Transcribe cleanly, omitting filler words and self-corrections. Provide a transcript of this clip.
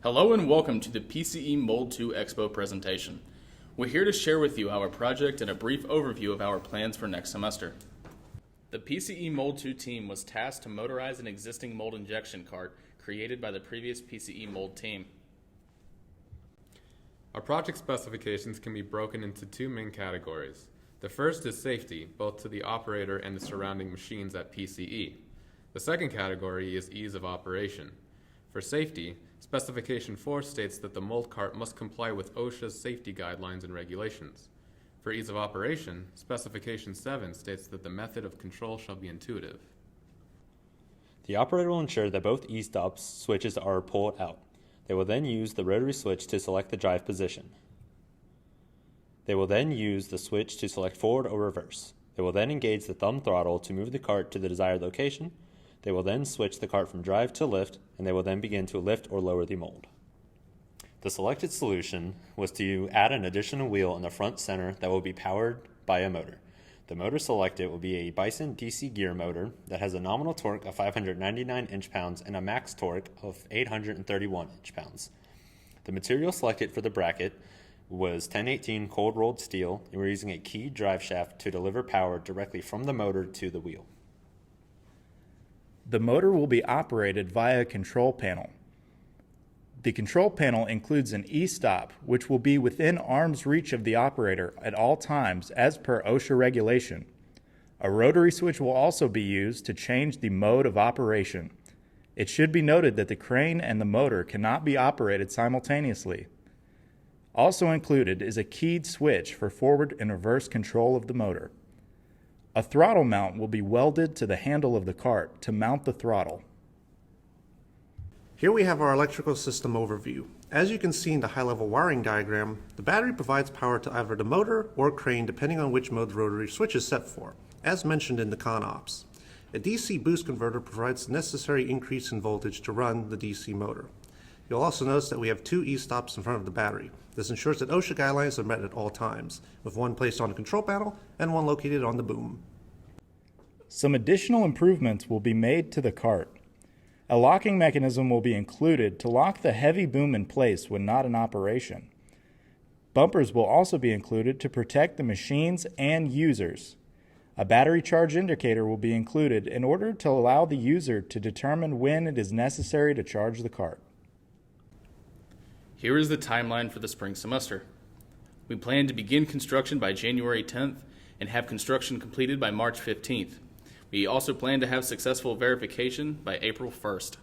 Hello and welcome to the PCE Mold 2 Expo presentation. We're here to share with you our project and a brief overview of our plans for next semester. The PCE Mold 2 team was tasked to motorize an existing mold injection cart created by the previous PCE Mold team. Our project specifications can be broken into two main categories. The first is safety, both to the operator and the surrounding machines at PCE. The second category is ease of operation. For safety, Specification 4 states that the mold cart must comply with OSHA's safety guidelines and regulations. For ease of operation, Specification 7 states that the method of control shall be intuitive. The operator will ensure that both e-stop switches are pulled out. They will then use the rotary switch to select the drive position. They will then use the switch to select forward or reverse. They will then engage the thumb throttle to move the cart to the desired location. They will then switch the cart from drive to lift, and they will then begin to lift or lower the mold. The selected solution was to add an additional wheel in the front center that will be powered by a motor. The motor selected will be a Bison DC gear motor that has a nominal torque of 599 inch-pounds and a max torque of 831 inch-pounds. The material selected for the bracket was 1018 cold-rolled steel, and we're using a keyed drive shaft to deliver power directly from the motor to the wheel. The motor will be operated via a control panel. The control panel includes an e-stop, which will be within arm's reach of the operator at all times as per OSHA regulation. A rotary switch will also be used to change the mode of operation. It should be noted that the crane and the motor cannot be operated simultaneously. Also included is a keyed switch for forward and reverse control of the motor. A throttle mount will be welded to the handle of the cart to mount the throttle. Here we have our electrical system overview. As you can see in the high-level wiring diagram, the battery provides power to either the motor or crane depending on which mode the rotary switch is set for, as mentioned in the ConOps. A DC boost converter provides the necessary increase in voltage to run the DC motor. You'll also notice that we have two e-stops in front of the battery. This ensures that OSHA guidelines are met at all times, with one placed on the control panel and one located on the boom. Some additional improvements will be made to the cart. A locking mechanism will be included to lock the heavy boom in place when not in operation. Bumpers will also be included to protect the machines and users. A battery charge indicator will be included in order to allow the user to determine when it is necessary to charge the cart. Here is the timeline for the spring semester. We plan to begin construction by January 10th and have construction completed by March 15th. We also plan to have successful verification by April 1st.